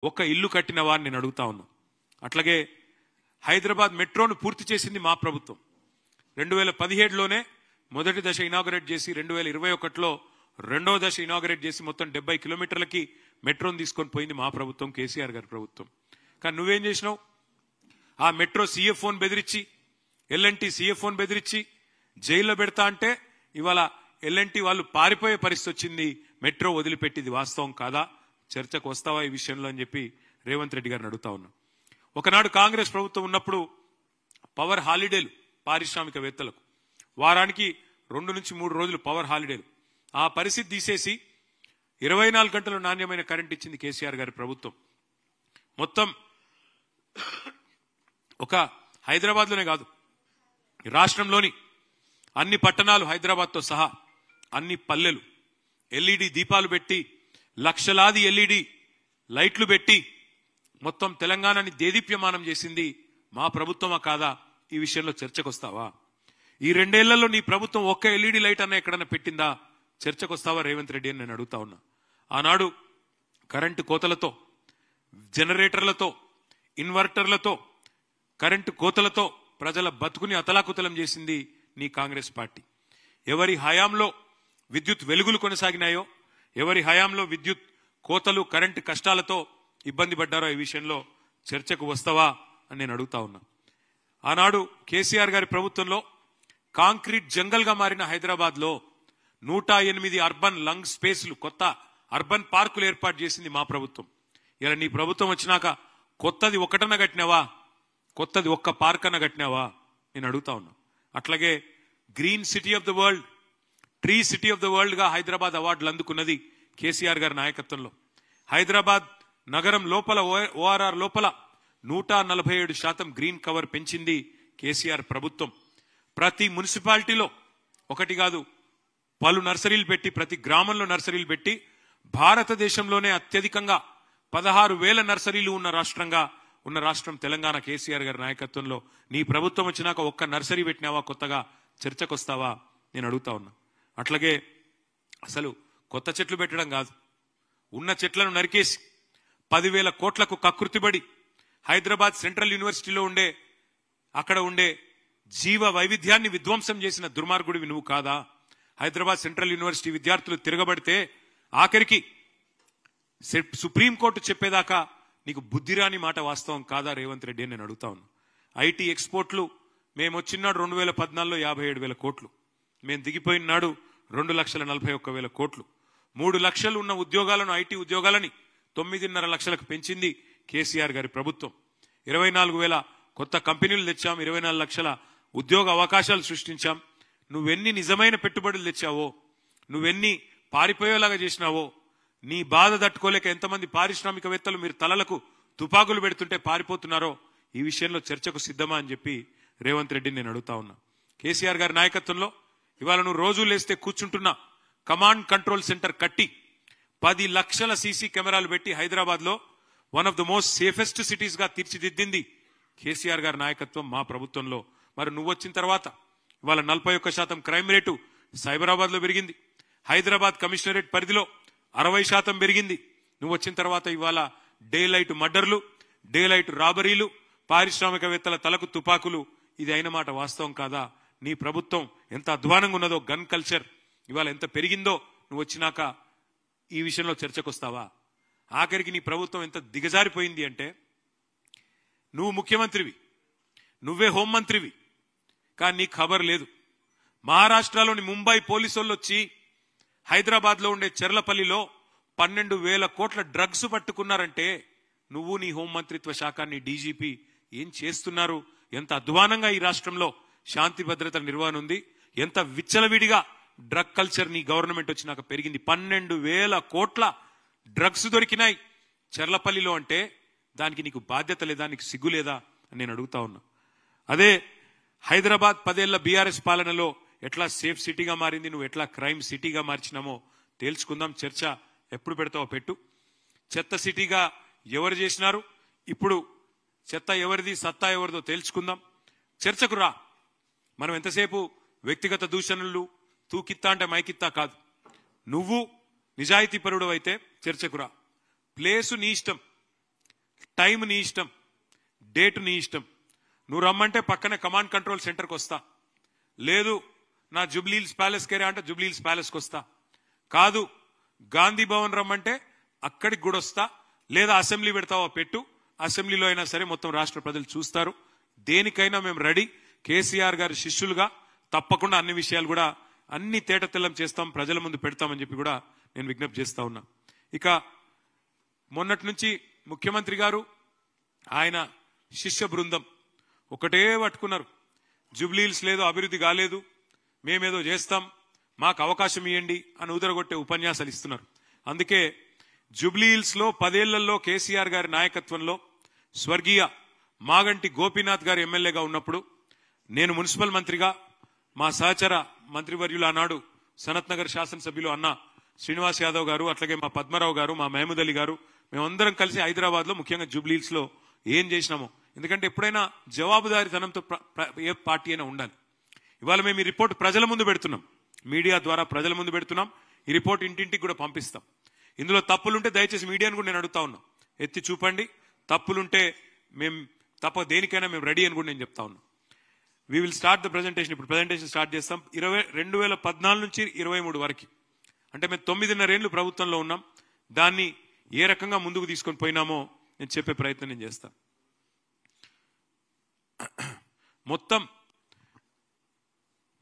ఒక ఇల్లు కట్టిన వారిని నేను అడుగుతా ఉన్నా. అట్లాగే హైదరాబాద్ మెట్రోను పూర్తి చేసింది మా ప్రభుత్వం. 2017లోనే మొదటి దశ ఇనాగరేట్ చేసి 2021లో రెండవ దశ ఇనాగరేట్ చేసి మొత్తం 70 కిలోమీటర్లకి మెట్రోను తీసుకొని పోయింది మా ప్రభుత్వం, కేసీఆర్ గారి ప్రభుత్వం. కానీ నువ్వేం చేసినావు? ఆ మెట్రో సీఎఫ్ఓని బెదిరించి, ఎల్ఎన్టీ సీఎఫ్ఓని బెదిరించి జైల్లో పెడతా అంటే ఇవాళ ఎల్ఎన్టీ వాళ్ళు పారిపోయే పరిస్థితి వచ్చింది. మెట్రో వదిలిపెట్టింది వాస్తవం కాదా? చర్చకు వస్తావా ఈ విషయంలో అని చెప్పి రేవంత్ రెడ్డి గారిని అడుగుతా ఉన్నా. ఒకనాడు కాంగ్రెస్ ప్రభుత్వం ఉన్నప్పుడు పవర్ హాలిడేలు పారిశ్రామికవేత్తలకు, వారానికి 2 నుంచి 3 రోజులు పవర్ హాలిడేలు. ఆ పరిస్థితి తీసేసి 24 గంటలు నాణ్యమైన కరెంట్ ఇచ్చింది కేసీఆర్ గారి ప్రభుత్వం. మొత్తం ఒక హైదరాబాద్లోనే కాదు, రాష్ట్రంలోని అన్ని పట్టణాలు హైదరాబాద్తో సహా అన్ని పల్లెలు ఎల్ఈడి దీపాలు పెట్టి, లక్షలాది ఎల్ఈడి లైట్లు పెట్టి మొత్తం తెలంగాణని దేదీప్యమానం చేసింది మా ప్రభుత్వమా కాదా? ఈ విషయంలో చర్చకు వస్తావా? ఈ 2 ఏళ్లలో నీ ప్రభుత్వం ఒక్క ఎల్ఈడి లైట్ అన్న ఎక్కడన్నా పెట్టిందా? చర్చకు వస్తావా రేవంత్ రెడ్డి అని నేను అడుగుతా ఉన్నా. ఆనాడు కరెంటు కోతలతో, జనరేటర్లతో, ఇన్వర్టర్లతో, కరెంటు కోతలతో ప్రజల బతుకుని అతలాకుతలం చేసింది నీ కాంగ్రెస్ పార్టీ. ఎవరి హయాంలో విద్యుత్ వెలుగులు కొనసాగినాయో, ఎవరి హయాంలో విద్యుత్ కోతలు, కరెంటు కష్టాలతో ఇబ్బంది పడ్డారో ఈ విషయంలో చర్చకు వస్తావా అని నేను అడుగుతా ఉన్నా. ఆనాడు కేసీఆర్ గారి ప్రభుత్వంలో కాంక్రీట్ జంగల్ గా మారిన హైదరాబాద్ లో 108 అర్బన్ లంగ్ స్పేస్లు, కొత్త అర్బన్ పార్కులు ఏర్పాటు చేసింది మా ప్రభుత్వం. ఇలా నీ ప్రభుత్వం వచ్చినాక కొత్తది ఒకటన్న కట్టినావా? కొత్తది ఒక్క పార్క్ అన్న కట్టినావా? నేను అడుగుతా ఉన్నా. అట్లాగే green city of the world, tree city of the world గా హైదరాబాద్ అవార్డులు అందుకున్నది కేసీఆర్ గారి నాయకత్వంలో. హైదరాబాద్ నగరం లోపల, ఓఆర్ఆర్ లోపల 147% గ్రీన్ కవర్ పెంచింది కేసీఆర్ ప్రభుత్వం. ప్రతి మున్సిపాలిటీలో ఒకటి కాదు, పలు నర్సరీలు పెట్టి, ప్రతి గ్రామంలో నర్సరీలు పెట్టి భారతదేశంలోనే అత్యధికంగా 16,000 నర్సరీలు ఉన్న రాష్ట్రం తెలంగాణ. కేసీఆర్ గారి నాయకత్వంలో నీ ప్రభుత్వం వచ్చినాక ఒక్క నర్సరీ పెట్టినావా? కొత్తగా చర్చకు వస్తావా? నేను అడుగుతా ఉన్నా. అట్లాగే అసలు కొత్త చెట్లు పెట్టడం కాదు, ఉన్న చెట్లను నరికేసి 10,000 కోట్లకు కకృతిబడి హైదరాబాద్ సెంట్రల్ యూనివర్సిటీలో అక్కడ ఉండే జీవ వైవిధ్యాన్ని విధ్వంసం చేసిన దుర్మార్గుడివి నువ్వు కాదా? హైదరాబాద్ సెంట్రల్ యూనివర్సిటీ విద్యార్థులు తిరగబడితే ఆఖరికి సుప్రీంకోర్టు చెప్పేదాకా నీకు బుద్ధిరాని మాట వాస్తవం కాదా రేవంత్ రెడ్డి అని నేను అడుగుతా ఉన్నా. ఐటీ ఎక్స్పోర్ట్లు మేము వచ్చినాడు 2014లో 57,000 కోట్లు, మేము దిగిపోయిన నాడు 2,41,000 కోట్లు. 3 లక్షలు ఉన్న ఉద్యోగాలను, ఐటీ ఉద్యోగాలని 9.5 లక్షలకు పెంచింది కేసీఆర్ గారి ప్రభుత్వం. 24,000 కొత్త కంపెనీలు తెచ్చాం, 24 లక్షల ఉద్యోగ అవకాశాలు సృష్టించాం. నువ్వెన్ని నిజమైన పెట్టుబడులు తెచ్చావో, నువ్వెన్ని పారిపోయేలాగా చేసినావో, నీ బాధ తట్టుకోలేక ఎంతమంది పారిశ్రామికవేత్తలు మీరు తలలకు తుపాకులు పెడుతుంటే పారిపోతున్నారో ఈ విషయంలో చర్చకు సిద్ధమా అని చెప్పి రేవంత్ రెడ్డిని నేను అడుగుతా ఉన్నా. కేసీఆర్ గారి నాయకత్వంలో ఇవాళ నువ్వు రోజు లేస్తే కూర్చుంటున్నా కమాండ్ కంట్రోల్ సెంటర్ కట్టి 10 లక్షల సీసీ కెమెరాలు పెట్టి హైదరాబాద్ లో one of the most safest cities గా తీర్చిదిద్దింది కేసీఆర్ గారి నాయకత్వం మా ప్రభుత్వంలో. మరి నువ్వు వచ్చిన తర్వాత ఇవాళ 41% క్రైమ్ రేటు సైబరాబాద్ లో పెరిగింది. హైదరాబాద్ కమిషనరేట్ పరిధిలో 60% పెరిగింది. నువ్వు వచ్చిన తర్వాత ఇవాళ డే లైట్ మర్డర్లు, డే లైట్ రాబరీలు, పారిశ్రామికవేత్తల తలకు తుపాకులు, ఇది అయిన మాట వాస్తవం కాదా? నీ ప్రభుత్వం ఎంత అధ్వానంగా ఉన్నదో, గన్ కల్చర్ ఇవాళ ఎంత పెరిగిందో నువ్వు వచ్చినాక ఈ విషయంలో చర్చకు వస్తావా? ఆఖరికి నీ ప్రభుత్వం ఎంత దిగజారిపోయింది అంటే, నువ్వు ముఖ్యమంత్రివి, నువ్వే హోంమంత్రివి, కానీ నీకు ఖబర్ లేదు. మహారాష్ట్రలోని ముంబై పోలీసులు వచ్చి హైదరాబాద్ లో ఉండే చెర్లపల్లిలో 12,000 కోట్ల డ్రగ్స్ పట్టుకున్నారంటే నువ్వు, నీ హోంమంత్రిత్వ శాఖ, నీ డీజీపీ ఏం చేస్తున్నారు? ఎంత అధ్వానంగా ఈ రాష్ట్రంలో శాంతి భద్రతల నిర్వహణ ఉంది, ఎంత విచ్చలవిడిగా డ్రగ్ కల్చర్ నీ గవర్నమెంట్ వచ్చినాక పెరిగింది. 12,000 కోట్ల డ్రగ్స్ దొరికినాయి చెర్లపల్లిలో అంటే దానికి నీకు బాధ్యత లేదా? నీకు సిగ్గు లేదా అని నేను అడుగుతా ఉన్నా. అదే హైదరాబాద్ 10 ఏళ్ల బీఆర్ఎస్ పాలనలో ఎట్లా సేఫ్ సిటీగా మారింది, నువ్వు ఎట్లా క్రైమ్ సిటీగా మార్చినామో తేల్చుకుందాం. చర్చ ఎప్పుడు పెడతావో పెట్టు. చెత్త సిటీగా ఎవరు చేసినారు, ఇప్పుడు చెత్త ఎవరిది, సత్తా ఎవరిదో తేల్చుకుందాం. చర్చకు రా. మనం ఎంతసేపు వ్యక్తిగత దూషణలు, తూకిత్తా అంటే మైకిత్తా కాదు. నువ్వు నిజాయితీ పరుడు అయితే చర్చకు రా. ప్లేసు నీ ఇష్టం, టైం నీ ఇష్టం, డేట్ నీ ఇష్టం. నువ్వు రమ్మంటే పక్కనే కమాండ్ కంట్రోల్ సెంటర్కి వస్తా, లేదు నా జూబ్లీహిల్స్ ప్యాలెస్కి రా అంటే జూబ్లీహిల్స్ ప్యాలెస్కి వస్తా, కాదు గాంధీ భవన్ రమ్మంటే అక్కడికి కూడా వస్తా, లేదా అసెంబ్లీ పెడతావా పెట్టు, అసెంబ్లీలో అయినా సరే మొత్తం రాష్ట్ర ప్రజలు చూస్తారు. దేనికైనా మేము రెడీ. కేసీఆర్ గారి శిష్యులుగా తప్పకుండా అన్ని విషయాలు కూడా అన్ని తేటతెల్లం చేస్తాం, ప్రజల ముందు పెడతామని చెప్పి కూడా నేను విజ్ఞప్తి చేస్తా ఉన్నా. ఇక మొన్నటి నుంచి ముఖ్యమంత్రి గారు ఆయన శిష్య బృందం ఒకటే పట్టుకున్నారు, జూబ్లీహిల్స్ లేదు, అభివృద్ధి కాలేదు, మేమేదో చేస్తాం, మాకు అవకాశం ఇవ్వండి అని ఉదరగొట్టే ఉపన్యాసాలు ఇస్తున్నారు. అందుకే జూబ్లీహిల్స్ లో 10 ఏళ్లలో కేసీఆర్ గారి నాయకత్వంలో స్వర్గీయ మాగంటి గోపీనాథ్ గారు ఎమ్మెల్యేగా ఉన్నప్పుడు నేను మున్సిపల్ మంత్రిగా, మా సహచర మంత్రివర్యులు ఆనాడు సనత్ నగర్ శాసనసభ్యులు అన్న శ్రీనివాస్ యాదవ్ గారు, అట్లాగే మా పద్మరావు గారు, మా మహమూద్ అలీ గారు, మేమందరం కలిసి హైదరాబాద్ లో ముఖ్యంగా జూబ్లీహిల్స్ లో ఏం చేసినామో, ఎందుకంటే ఎప్పుడైనా జవాబుదారీతనంతో ఏ పార్టీ అయినా ఉండాలి. ఇవాళ మేము ఈ రిపోర్ట్ ప్రజల ముందు పెడుతున్నాం, మీడియా ద్వారా ప్రజల ముందు పెడుతున్నాం. ఈ రిపోర్ట్ ఇంటింటికి కూడా పంపిస్తాం. ఇందులో తప్పులుంటే దయచేసి మీడియాను కూడా నేను అడుగుతా ఉన్నా, ఎత్తి చూపండి. తప్పులుంటే మేము దేనికైనా మేము రెడీ అని కూడా నేను చెప్తా ఉన్నా. We will start the presentation. ఇప్పుడు ప్రెజెంటేషన్ స్టార్ట్ చేస్తాం. 2014 నుంచి 23 వరకు, అంటే మేము 9.5 ఏళ్లు ప్రభుత్వంలో ఉన్నాం. దాన్ని ఏ రకంగా ముందుకు తీసుకొని పోయినామో నేను చెప్పే ప్రయత్నం నేను చేస్తాను. మొత్తం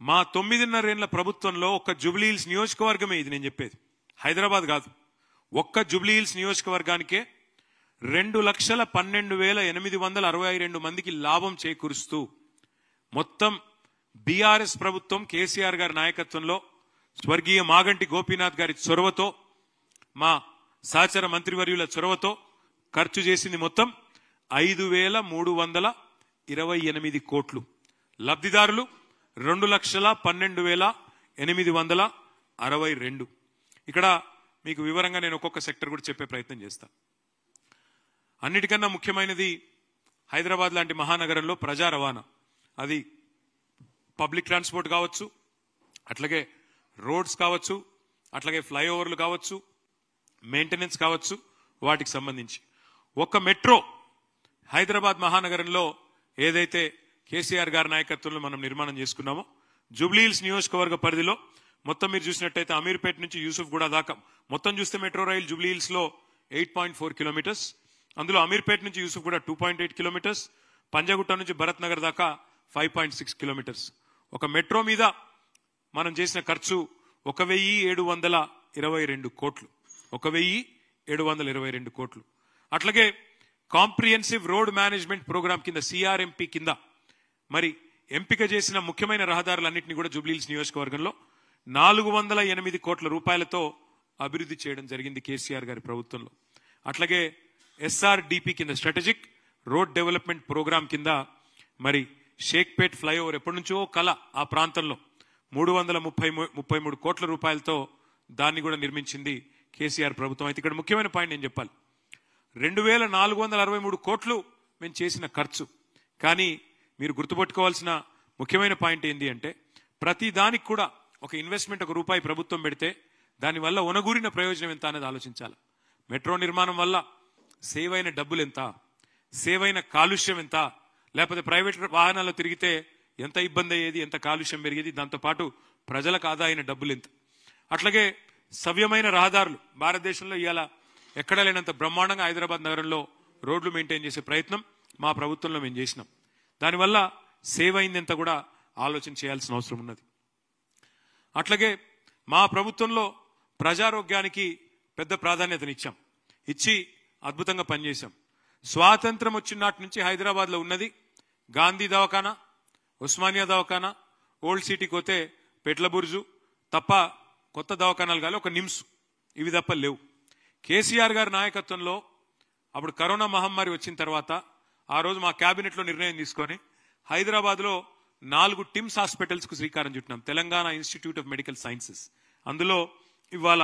మా 9.5 ఏళ్ల ప్రభుత్వంలో ఒక్క జూబ్లీహిల్స్ నియోజకవర్గమే ఇది నేను చెప్పేది, హైదరాబాద్ కాదు. ఒక్క జూబ్లీహిల్స్ నియోజకవర్గానికే 2,12,862 మందికి లాభం చేకూరుస్తూ మొత్తం బీఆర్ఎస్ ప్రభుత్వం కేసీఆర్ గారి నాయకత్వంలో స్వర్గీయ మాగంటి గోపీనాథ్ గారి చొరవతో, మా సహచర మంత్రివర్యుల చొరవతో ఖర్చు చేసింది మొత్తం 5,328 కోట్లు. లబ్ధిదారులు 2,12,862. ఇక్కడ మీకు వివరంగా నేను ఒక్కొక్క సెక్టర్ కూడా చెప్పే ప్రయత్నం చేస్తాను. అన్నిటికన్నా ముఖ్యమైనది హైదరాబాద్ లాంటి మహానగరంలో ప్రజా రవాణా. అది పబ్లిక్ ట్రాన్స్పోర్ట్ కావచ్చు, అట్లాగే రోడ్స్ కావచ్చు, అట్లాగే ఫ్లైఓవర్లు కావచ్చు, మెయింటెనెన్స్ కావచ్చు, వాటికి సంబంధించి ఒక మెట్రో హైదరాబాద్ మహానగరంలో ఏదైతే కేసీఆర్ గారి నాయకత్వంలో మనం నిర్మాణం చేసుకున్నామో, జూబ్లీహిల్స్ నియోజకవర్గ పరిధిలో మొత్తం మీరు చూసినట్టయితే అమీర్పేట నుంచి యూసుఫ్ గూడ దాకా మొత్తం చూస్తే మెట్రో రైలు జూబ్లీహిల్స్ లో 8.4 కిలోమీటర్స్. అందులో అమీర్పేట నుంచి యూసుఫ్ గూడ 2.8 కిలోమీటర్స్, పంజాగుట్ట నుంచి భరత్ నగర్ దాకా 5.6 కిలోమీటర్స్. ఒక మెట్రో మీద మనం చేసిన ఖర్చు 1,722 కోట్లు. 1,722 కోట్లు. అట్లాగే కాంప్రిహెన్సివ్ రోడ్ మేనేజ్మెంట్ ప్రోగ్రామ్ కింద, సిఆర్ఎంపీ కింద మరి ఎంపిక చేసిన ముఖ్యమైన రహదారులన్నింటినీ కూడా జూబ్లీహిల్స్ నియోజకవర్గంలో 408 కోట్ల రూపాయలతో అభివృద్ధి చేయడం జరిగింది కేసీఆర్ గారి ప్రభుత్వంలో. అట్లాగే ఎస్ఆర్డిపి కింద, స్ట్రాటజిక్ రోడ్ డెవలప్మెంట్ ప్రోగ్రామ్ కింద మరి షేక్పేట్ ఫ్లైఓవర్ ఎప్పటి నుంచో కల ఆ ప్రాంతంలో 333 కోట్ల రూపాయలతో దాన్ని కూడా నిర్మించింది కేసీఆర్ ప్రభుత్వం. అయితే ఇక్కడ ముఖ్యమైన పాయింట్ నేను చెప్పాలి, 2,463 కోట్లు మేము చేసిన ఖర్చు. కానీ మీరు గుర్తుపెట్టుకోవాల్సిన ముఖ్యమైన పాయింట్ ఏంటి అంటే, ప్రతి దానికి కూడా ఒక ఇన్వెస్ట్మెంట్, ఒక రూపాయి ప్రభుత్వం పెడితే దానివల్ల ఒనగూరిన ప్రయోజనం ఎంత అనేది ఆలోచించాలి. మెట్రో నిర్మాణం వల్ల సేవ్ అయిన డబ్బులు ఎంత, సేవ్ అయిన కాలుష్యం ఎంత, లేకపోతే ప్రైవేట్ వాహనాల్లో తిరిగితే ఎంత ఇబ్బంది అయ్యేది, ఎంత కాలుష్యం పెరిగేది, దాంతోపాటు ప్రజలకు ఆదా అయిన డబ్బులు ఎంత. అట్లాగే సవ్యమైన రహదారులు, భారతదేశంలో ఇవాళ ఎక్కడ లేనంత బ్రహ్మాండంగా హైదరాబాద్ నగరంలో రోడ్లు మెయింటైన్ చేసే ప్రయత్నం మా ప్రభుత్వంలో మేము చేసినాం. దానివల్ల సేవ్ అయింది ఎంత కూడా ఆలోచన చేయాల్సిన అవసరం ఉన్నది. అట్లాగే మా ప్రభుత్వంలో ప్రజారోగ్యానికి పెద్ద ప్రాధాన్యతనిచ్చాం, ఇచ్చి అద్భుతంగా పనిచేశాం. స్వాతంత్రం వచ్చిన నాటి నుంచి హైదరాబాద్ లో ఉన్నది గాంధీ దవాఖానా, ఉస్మానియా దవాఖానా, ఓల్డ్ సిటీకి పోతే పెట్లబుర్జు తప్ప కొత్త దవాఖానాలు కాదు, ఒక నిమ్స్, ఇవి తప్ప లేవు. కేసీఆర్ గారి నాయకత్వంలో అప్పుడు కరోనా మహమ్మారి వచ్చిన తర్వాత ఆ రోజు మా కేబినెట్ లో నిర్ణయం తీసుకొని హైదరాబాద్ లో 4 టిమ్స్ హాస్పిటల్స్ కు శ్రీకారం చుట్టినాం, Telangana institute of medical sciences. అందులో ఇవాళ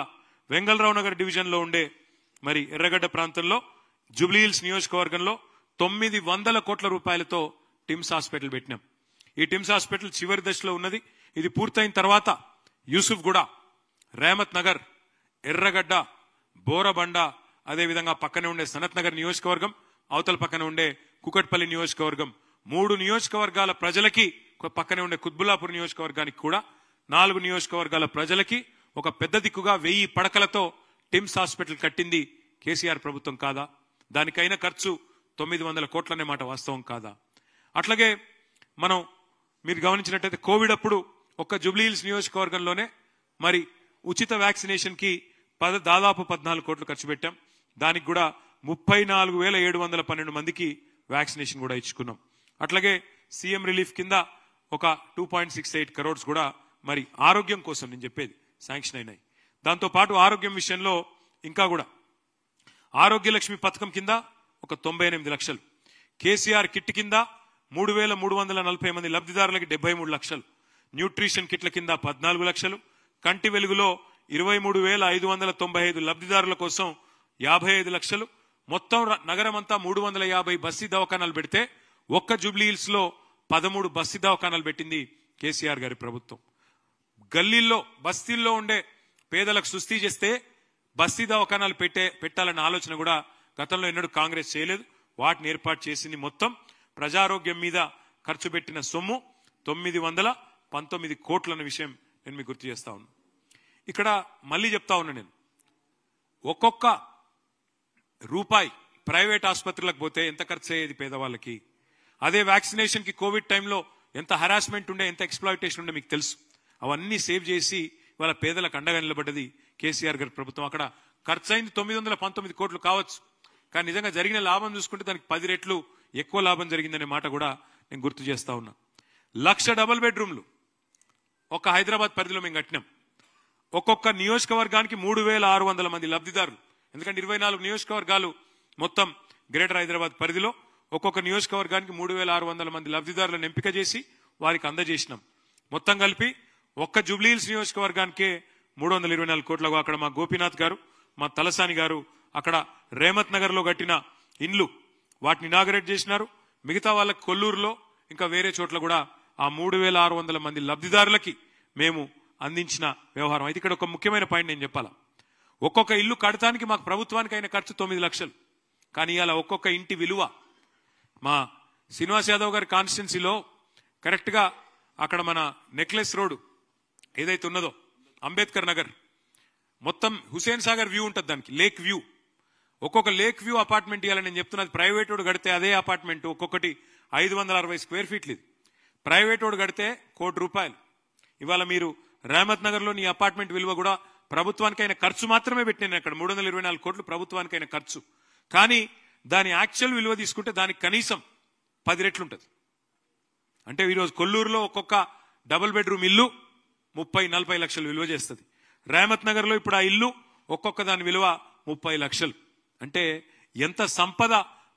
వెంగళరావు నగర్ డివిజన్ లో ఉండే మరి ఎర్రగడ్డ ప్రాంతంలో జూబ్లీహిల్స్ నియోజకవర్గంలో 900 కోట్ల రూపాయలతో టిమ్స్ హాస్పిటల్ పెట్టినాం. ఈ టిమ్స్ హాస్పిటల్ చివరి దశలో ఉన్నది. ఇది పూర్తయిన తర్వాత యూసుఫ్ గూడ, రేమత్ నగర్, ఎర్రగడ్డ, బోరబండ, అదేవిధంగా పక్కనే ఉండే సనత్ నగర్ నియోజకవర్గం, అవతల పక్కన ఉండే కుకట్పల్లి నియోజకవర్గం 3 నియోజకవర్గాల ప్రజలకి, పక్కనే ఉండే కుత్బుల్లాపూర్ నియోజకవర్గానికి కూడా 4 నియోజకవర్గాల ప్రజలకి ఒక పెద్ద దిక్కుగా 1000 పడకలతో టిమ్స్ హాస్పిటల్ కట్టింది కేసీఆర్ ప్రభుత్వం కాదా? దానికైన ఖర్చు 900 కోట్లనే మాట వాస్తవం కాదా? అట్లాగే మనం మీరు గమనించినట్టయితే కోవిడ్ అప్పుడు ఒక్క జూబ్లీహిల్స్ నియోజకవర్గంలోనే మరి ఉచిత వ్యాక్సినేషన్ కి దాదాపు 14 కోట్లు ఖర్చు పెట్టాం. దానికి కూడా 34,712 మందికి వ్యాక్సినేషన్ కూడా ఇచ్చుకున్నాం. అట్లాగే సీఎం రిలీఫ్ కింద ఒక 2.68 crores కూడా మరి ఆరోగ్యం కోసం నేను చెప్పేది శాంక్షన్ అయినాయి. దాంతో పాటు ఆరోగ్యం విషయంలో ఇంకా కూడా ఆరోగ్య లక్ష్మి పథకం కింద ఒక 98 లక్షలు, కేసీఆర్ కిట్ కింద 3,340 మంది లబ్ధిదారులకి 73 లక్షలు, న్యూట్రిషన్ కిట్ల కింద 14 లక్షలు, కంటి వెలుగులో 23,595 లబ్ధిదారుల కోసం 55 లక్షలు, మొత్తం నగరం అంతా 350 బస్తీ దవాఖానాలు పెడితే ఒక్క జూబ్లీహిల్స్ లో 13 బస్తీ దవాఖానాలు పెట్టింది కేసీఆర్ గారి ప్రభుత్వం. గల్లీల్లో బస్తీల్లో ఉండే పేదలకు సుస్థి చేస్తే బస్తీ దవాఖానాలు పెట్టాలన్న ఆలోచన కూడా గతంలో ఎన్నడూ కాంగ్రెస్ చేయలేదు. వాటిని ఏర్పాటు చేసింది. మొత్తం ప్రజారోగ్యం మీద ఖర్చు పెట్టిన సొమ్ము 919 కోట్లన్న విషయం నేను మీకు గుర్తు చేస్తా ఉన్నా. ఇక్కడ మళ్ళీ చెప్తా ఉన్నా, నేను ఒక్కొక్క రూపాయి ప్రైవేట్ ఆసుపత్రులకు పోతే ఎంత ఖర్చు అయ్యేది పేదవాళ్ళకి. అదే వ్యాక్సినేషన్ కి కోవిడ్ టైంలో ఎంత హరాస్మెంట్ ఉండే, ఎంత ఎక్స్ప్లాయిటేషన్ ఉండే మీకు తెలుసు. అవన్నీ సేవ్ చేసి వాళ్ళ పేదలకు అండగా నిలబడ్డది కేసీఆర్ గారి ప్రభుత్వం. అక్కడ ఖర్చు అయింది 919 కోట్లు కావచ్చు, కానీ నిజంగా జరిగిన లాభం చూసుకుంటే దానికి 10 రెట్లు ఎక్కువ లాభం జరిగిందనే మాట కూడా నేను గుర్తు చేస్తా ఉన్నా. 1,00,000 డబుల్ బెడ్రూమ్లు ఒక హైదరాబాద్ పరిధిలో మేము కట్టినాం. ఒక్కొక్క నియోజకవర్గానికి 3,600 మంది లబ్ధిదారులు. ఎందుకంటే 24 నియోజకవర్గాలు మొత్తం గ్రేటర్ హైదరాబాద్ పరిధిలో ఒక్కొక్క నియోజకవర్గానికి 3,600 మంది లబ్ధిదారులను ఎంపిక చేసి వారికి అందజేసినాం. మొత్తం కలిపి ఒక్క జూబ్లీహిల్స్ నియోజకవర్గానికే 324 కోట్లకు అక్కడ మా గోపీనాథ్ గారు, మా తలసాని గారు అక్కడ రేమత్ నగర్ లో కట్టిన ఇండ్లు వాటిని ఇనాగరేట్ చేసినారు. మిగతా వాళ్ళకి కొల్లూరులో ఇంకా వేరే చోట్ల కూడా ఆ 3,600 మంది లబ్ధిదారులకి మేము అందించిన వ్యవహారం. అయితే ఇక్కడ ఒక ముఖ్యమైన పాయింట్ నేను చెప్పాలా. ఒక్కొక్క ఇల్లు కడటానికి మాకు ప్రభుత్వానికి అయిన ఖర్చు 9 లక్షలు. కానీ ఇలా ఒక్కొక్క ఇంటి విలువ మా శ్రీనివాస్ యాదవ్ గారి కాన్స్టిట్యున్సీలో కరెక్ట్ గా అక్కడ మన నెక్లెస్ రోడ్ ఏదైతే ఉన్నదో అంబేద్కర్ నగర్ మొత్తం హుసేన్ సాగర్ వ్యూ ఉంటుంది, దానికి లేక్ వ్యూ. ఒక్కొక్క లేక్ వ్యూ అపార్ట్మెంట్ ఇవ్వాలని నేను చెప్తున్నది. ప్రైవేట్ వాడు కడితే అదే అపార్ట్మెంట్ ఒక్కొక్కటి 560 స్క్వేర్ ఫీట్లు. ఇది ప్రైవేట్ వాడు కడితే ₹1 కోటి. ఇవాళ మీరు రేమత్ నగర్ లో నీ అపార్ట్మెంట్ విలువ కూడా ప్రభుత్వానికైన ఖర్చు మాత్రమే పెట్టినాను. అక్కడ 324 కోట్లు ప్రభుత్వానికైన ఖర్చు. కానీ దాని యాక్చువల్ విలువ తీసుకుంటే దానికి కనీసం 10 రెట్లు ఉంటుంది. అంటే ఈరోజు కొల్లూరులో ఒక్కొక్క డబుల్ బెడ్రూమ్ ఇల్లు 30-40 లక్షలు విలువ చేస్తుంది. రేమత్ నగర్ లో ఇప్పుడు ఆ ఇల్లు ఒక్కొక్క దాని విలువ 30 లక్షలు. అంటే ఎంత సంపద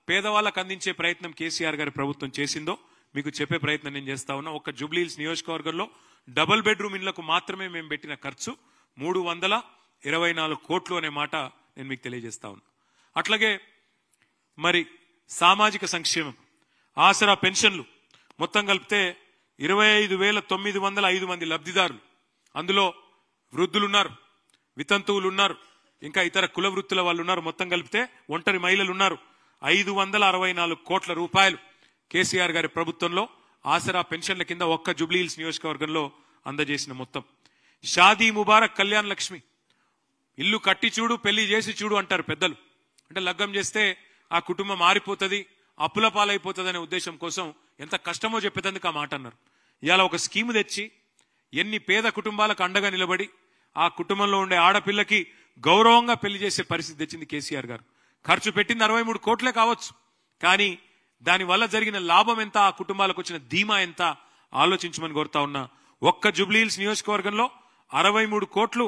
పేదవాళ్ళకు అందించే ప్రయత్నం కేసీఆర్ గారి ప్రభుత్వం చేసిందో మీకు చెప్పే ప్రయత్నం నేను చేస్తా ఉన్నా. ఒక్క జూబ్లీహిల్స్ నియోజకవర్గంలో డబుల్ బెడ్రూమ్ ఇళ్లకు మాత్రమే మేము పెట్టిన ఖర్చు 324 కోట్లు అనే మాట నేను మీకు తెలియజేస్తా ఉన్నా. అట్లాగే మరి సామాజిక సంక్షేమం, ఆసరా పెన్షన్లు మొత్తం కలిపితే 25,905 మంది లబ్ధిదారులు. అందులో వృద్ధులున్నారు, వితంతువులు ఉన్నారు, ఇంకా ఇతర కుల వృత్తుల వాళ్ళు ఉన్నారు. మొత్తం కలిపితే ఒంటరి మహిళలు ఉన్నారు. 564 కోట్ల రూపాయలు కేసీఆర్ గారి ప్రభుత్వంలో ఆసరా పెన్షన్ల కింద ఒక్క జూబ్లీహిల్స్ నియోజకవర్గంలో అందజేసిన మొత్తం. షాదీ ముబారక్ కళ్యాణ్ లక్ష్మి, ఇల్లు కట్టి చూడు పెళ్లి చేసి చూడు అంటారు పెద్దలు. అంటే లగ్గం చేస్తే ఆ కుటుంబం మారిపోతుంది, అప్పుల పాలైపోతుంది అనే ఉద్దేశం కోసం ఎంత కష్టమో చెప్పేందుకు ఆ మాట అన్నారు. ఇవాళ ఒక స్కీము తెచ్చి ఎన్ని పేద కుటుంబాలకు అండగా నిలబడి ఆ కుటుంబంలో ఉండే ఆడపిల్లకి గౌరవంగా పెళ్లి చేసే పరిస్థితి తెచ్చింది కేసీఆర్ గారు. ఖర్చు పెట్టింది 63 కోట్లే కావచ్చు, కానీ దానివల్ల జరిగిన లాభం ఎంత, ఆ కుటుంబాలకు వచ్చిన ధీమా ఎంత ఆలోచించమని కోరుతా ఉన్నా. ఒక్క జూబ్లీహిల్స్ నియోజకవర్గంలో 63 కోట్లు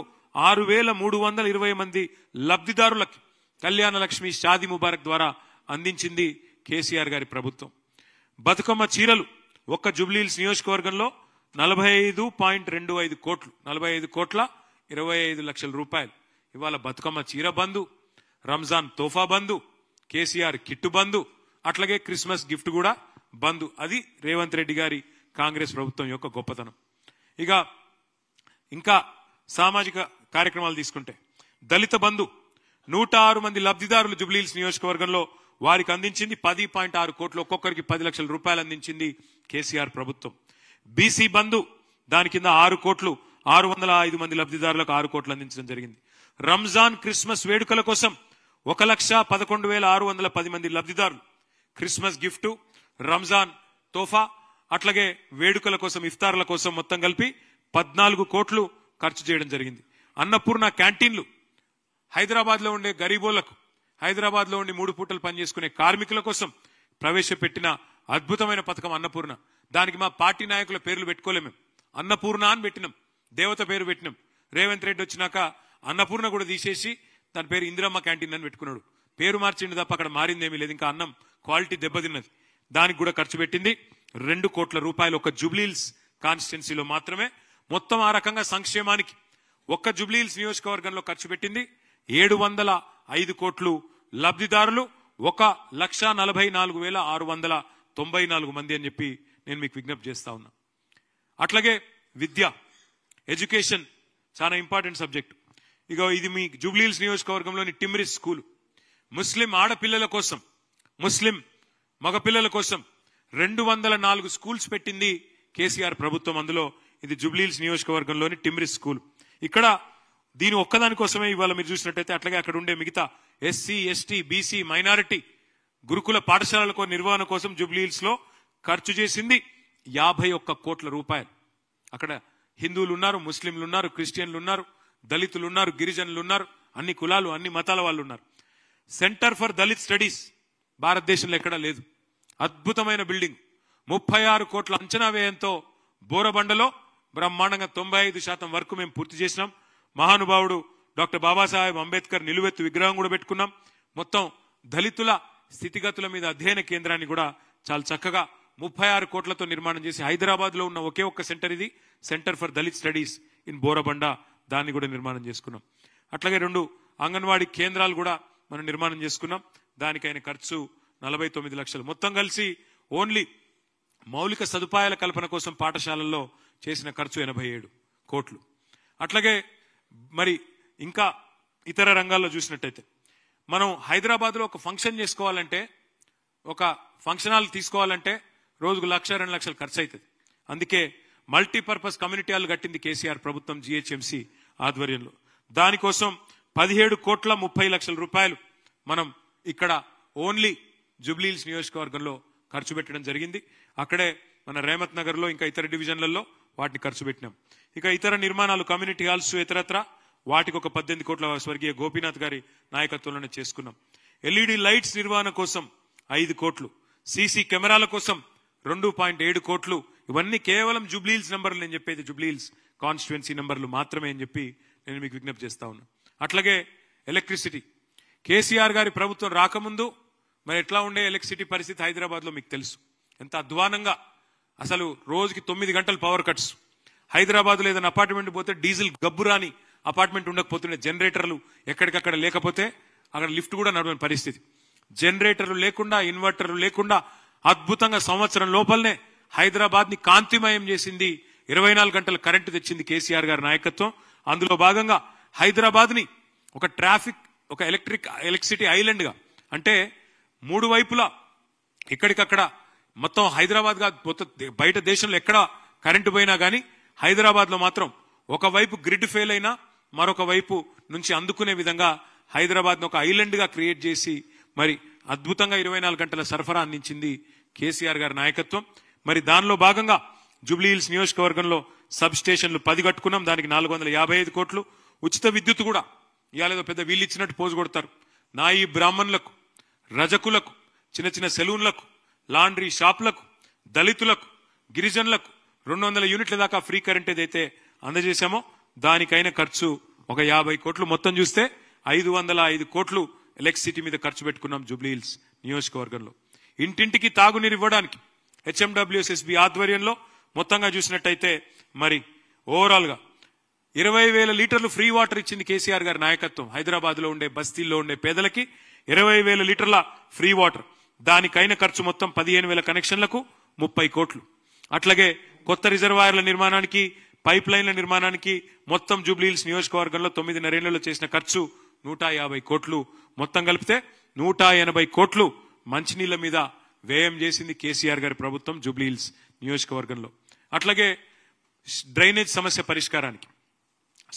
6,320 మంది లబ్ధిదారులకి కళ్యాణ లక్ష్మి షాదీ ముబారక్ ద్వారా అందించింది కేసీఆర్ గారి ప్రభుత్వం. బతుకమ్మ చీరలు ఒక్క జూబ్లీహిల్స్ నియోజకవర్గంలో 45.25 కోట్లు, 45,25 లక్షల ఇవాళ బతుకమ్మ చీర బంధు, రంజాన్ తోఫా బంధు, కేసీఆర్ కిట్టు బంధు, అట్లాగే క్రిస్మస్ గిఫ్ట్ కూడా బంధు. అది రేవంత్ రెడ్డి గారి కాంగ్రెస్ ప్రభుత్వం యొక్క గొప్పతనం. ఇక ఇంకా సామాజిక కార్యక్రమాలు తీసుకుంటే దళిత బంధు 106 మంది లబ్ధిదారులు జూబ్లీహిల్స్ నియోజకవర్గంలో వారికి అందించింది 10.6 కోట్లు, ఒక్కొక్కరికి 10 లక్షల రూపాయలు అందించింది కేసీఆర్ ప్రభుత్వం. బీసీ బంధు దాని కింద 6 కోట్లు, 605 మంది లబ్ధిదారులకు 6 కోట్లు అందించడం జరిగింది. రంజాన్ క్రిస్మస్ వేడుకల కోసం 1,11,610 మంది లబ్ధిదారులు క్రిస్మస్ గిఫ్ట్, రంజాన్ తోఫా, అట్లాగే వేడుకల కోసం ఇఫ్తార్ల కోసం మొత్తం కలిపి 14 కోట్లు ఖర్చు చేయడం జరిగింది. అన్నపూర్ణ క్యాంటీన్లు హైదరాబాద్ లో ఉండే గరీబోళ్లకు, హైదరాబాద్ లో ఉండి 3 పూటలు పనిచేసుకునే కార్మికుల కోసం ప్రవేశపెట్టిన అద్భుతమైన పథకం అన్నపూర్ణ. దానికి మా పార్టీ నాయకుల పేర్లు పెట్టుకోలేము, అన్నపూర్ణ అని పెట్టినాం, దేవత పేరు పెట్టినాం. రేవంత్ రెడ్డి వచ్చినాక అన్నపూర్ణ కూడా తీసేసి దాని పేరు ఇందిరమ్మ క్యాంటీన్ అని పెట్టుకున్నాడు. పేరు మార్చిండు తప్ప అక్కడ మారిందేమీ లేదు. ఇంకా అన్నం క్వాలిటీ దెబ్బతిన్నది. దానికి కూడా ఖర్చు పెట్టింది 2 కోట్ల రూపాయలు ఒక్క జూబ్లీహిల్స్ కాన్స్టిట్యున్సీలో మాత్రమే. మొత్తం ఆ రకంగా సంక్షేమానికి ఒక్క జూబ్లీహిల్స్ నియోజకవర్గంలో ఖర్చు పెట్టింది 705 కోట్లు. లబ్ధిదారులు 1,44,694 మంది అని చెప్పి నేను మీకు విజ్ఞప్తి చేస్తా ఉన్నా. అట్లాగే విద్య, ఎడ్యుకేషన్ చాలా ఇంపార్టెంట్ సబ్జెక్ట్. ఇక ఇది మీ జూబ్లీహిల్స్ నియోజకవర్గంలోని టిమ్రిస్ స్కూల్. ముస్లిం ఆడపిల్లల కోసం, ముస్లిం మగపిల్లల కోసం 204 స్కూల్స్ పెట్టింది కేసీఆర్ ప్రభుత్వం. అందులో ఇది జూబ్లీహిల్స్ నియోజకవర్గంలోని టిమ్రిస్ స్కూల్. ఇక్కడ దీని ఒక్కదాని కోసమే ఇవాళ మీరు చూసినట్టయితే అట్లాగే అక్కడ ఉండే మిగతా ఎస్సీ, ఎస్టీ, బీసీ, మైనారిటీ గురుకుల పాఠశాలల నిర్వహణ కోసం జూబ్లీహిల్స్ లో ఖర్చు చేసింది 51 కోట్ల రూపాయలు. అక్కడ హిందువులు ఉన్నారు, ముస్లింలు ఉన్నారు, క్రిస్టియన్లు ఉన్నారు, దళితులు ఉన్నారు, గిరిజనులు ఉన్నారు, అన్ని కులాలు అన్ని మతాల వాళ్ళు ఉన్నారు. సెంటర్ ఫర్ దళిత్ స్టడీస్ భారతదేశంలో ఎక్కడా లేదు. అద్భుతమైన బిల్డింగ్ 36 కోట్ల అంచనా వ్యయంతో బోరబండలో బ్రహ్మాండంగా 95% వరకు మేము పూర్తి చేసినాం. మహానుభావుడు డాక్టర్ బాబాసాహెబ్ అంబేద్కర్ నిలువెత్తు విగ్రహం కూడా పెట్టుకున్నాం. మొత్తం దళితుల స్థితిగతుల మీద అధ్యయన కేంద్రాన్ని కూడా చాలా చక్కగా 36 కోట్లతో నిర్మాణం చేసి హైదరాబాద్ లో ఉన్న ఒకే ఒక్క సెంటర్ ఇది, centre for Dalit studies in Borabanda. దాన్ని కూడా నిర్మాణం చేసుకున్నాం. అట్లాగే 2 అంగన్వాడీ కేంద్రాలు కూడా మనం నిర్మాణం చేసుకున్నాం. దానికైన ఖర్చు 49 లక్షలు. మొత్తం కలిసి ఓన్లీ మౌలిక సదుపాయాల కల్పన కోసం పాఠశాలల్లో చేసిన ఖర్చు 87 కోట్లు. అట్లాగే మరి ఇంకా ఇతర రంగాల్లో చూసినట్టయితే మనం హైదరాబాద్ లో ఒక ఫంక్షన్ చేసుకోవాలంటే, ఒక ఫంక్షన్ హాల్ తీసుకోవాలంటే రోజుకు 1,00,000-2 లక్షలు ఖర్చు అవుతుంది. అందుకే మల్టీపర్పస్ కమ్యూనిటీ హాల్ కట్టింది కేసీఆర్ ప్రభుత్వం జీహెచ్ఎంసీ ఆధ్వర్యంలో. దానికోసం 17,30,00,000 రూపాయలు మనం ఇక్కడ ఓన్లీ జూబ్లీహిల్స్ నియోజకవర్గంలో ఖర్చు పెట్టడం జరిగింది. అక్కడే మన రేమత్ నగర్ లో ఇంకా ఇతర డివిజన్లలో వాటిని ఖర్చు పెట్టినాం. ఇక ఇతర నిర్మాణాలు కమ్యూనిటీ హాల్స్ ఇతరత్ర వాటికి ఒక 18 కోట్ల స్వర్గీయ గోపీనాథ్ గారి నాయకత్వంలోనే చేసుకున్నాం. ఎల్ఈడి లైట్స్ నిర్వహణ కోసం 5 కోట్లు, సీసీ కెమెరాల కోసం 2.7 కోట్లు. ఇవన్నీ కేవలం జూబ్లీహిల్స్ నంబర్లు, నేను చెప్పేది జూబ్లీహిల్స్ కాన్స్టిట్యుయెన్సీ నంబర్లు మాత్రమే అని చెప్పి నేను మీకు విజ్ఞప్తి చేస్తా ఉన్నా. అట్లాగే ఎలక్ట్రిసిటీ, కేసీఆర్ గారి ప్రభుత్వం రాకముందు మరి ఎట్లా ఉండే ఎలక్ట్రిసిటీ పరిస్థితి హైదరాబాద్ లో మీకు తెలుసు. ఎంత అధ్వానంగా, అసలు రోజుకి 9 గంటలు పవర్ కట్స్. హైదరాబాద్ లో ఏదైనా అపార్ట్మెంట్ పోతే డీజిల్ గబ్బురాని అపార్ట్మెంట్ ఉండకపోతుండే, జనరేటర్లు ఎక్కడికక్కడ లేకపోతే అక్కడ లిఫ్ట్ కూడా నడవని పరిస్థితి. జనరేటర్లు లేకుండా, ఇన్వర్టర్లు లేకుండా అద్భుతంగా సంవత్సరం లోపలనే హైదరాబాద్ ని కాంతిమయం చేసింది. 24 గంటల కరెంటు తెచ్చింది కేసీఆర్ గారి నాయకత్వం. అందులో భాగంగా హైదరాబాద్ ని ఒక ట్రాఫిక్, ఒక ఎలక్ట్రిసిటీ ఐలాండ్ గా, అంటే 3 వైపులా ఎక్కడికక్కడ మొత్తం హైదరాబాద్ గా బయట దేశంలో ఎక్కడ కరెంటు పోయినా గానీ హైదరాబాద్ లో మాత్రం ఒకవైపు గ్రిడ్ ఫెయిల్ అయినా మరొక వైపు నుంచి అందుకునే విధంగా హైదరాబాద్ ను ఒక ఐలాండ్ గా క్రియేట్ చేసి మరి అద్భుతంగా 24 గంటల సరఫరా అందించింది కేసీఆర్ గారి నాయకత్వం. మరి దానిలో భాగంగా జూబ్లీహిల్స్ నియోజకవర్గంలో సబ్ స్టేషన్లు 10 కట్టుకున్నాం. దానికి 455 కోట్లు. ఉచిత విద్యుత్ కూడా ఇవాళ ఏదో పెద్ద వీళ్ళు ఇచ్చినట్టు పోజు కొడతారు. నాయి బ్రాహ్మణులకు, రజకులకు, చిన్న చిన్న సెలూన్లకు, లాండ్రీ షాపులకు, దళితులకు, గిరిజనులకు 200 యూనిట్ల దాకా ఫ్రీ కరెంట్ ఏదైతే అందజేశామో దానికైన ఖర్చు ఒక 50 కోట్లు. మొత్తం చూస్తే 505 కోట్లు ఎలక్ట్రిసిటీ మీద ఖర్చు పెట్టుకున్నాం జూబ్లీహిల్స్ నియోజకవర్గంలో. ఇంటింటికి తాగునీరు ఇవ్వడానికి హెచ్ఎండబ్ల్యూఎస్ఎస్బి ఆధ్వర్యంలో మొత్తంగా చూసినట్టయితే మరి ఓవరాల్ గా 20,000 లీటర్లు ఫ్రీ వాటర్ ఇచ్చింది కేసీఆర్ గారి నాయకత్వం. హైదరాబాద్ లో ఉండే బస్తీల్లో ఉండే పేదలకి 20,000 లీటర్ల ఫ్రీ వాటర్. దానికైన ఖర్చు మొత్తం 15,000 కనెక్షన్లకు 30 కోట్లు. అట్లాగే కొత్త రిజర్వాయర్ల నిర్మాణానికి, పైప్ లైన్ల నిర్మాణానికి మొత్తం జూబ్లీహిల్స్ నియోజకవర్గంలో 9.5 ఏళ్లలో చేసిన ఖర్చు 150 కోట్లు. మొత్తం కలిపితే 180 కోట్లు మంచినీళ్ల మీద వ్యయం చేసింది కేసీఆర్ గారి ప్రభుత్వం జూబ్లీ హిల్స్ నియోజకవర్గంలో. అట్లాగే డ్రైనేజ్ సమస్య పరిష్కారానికి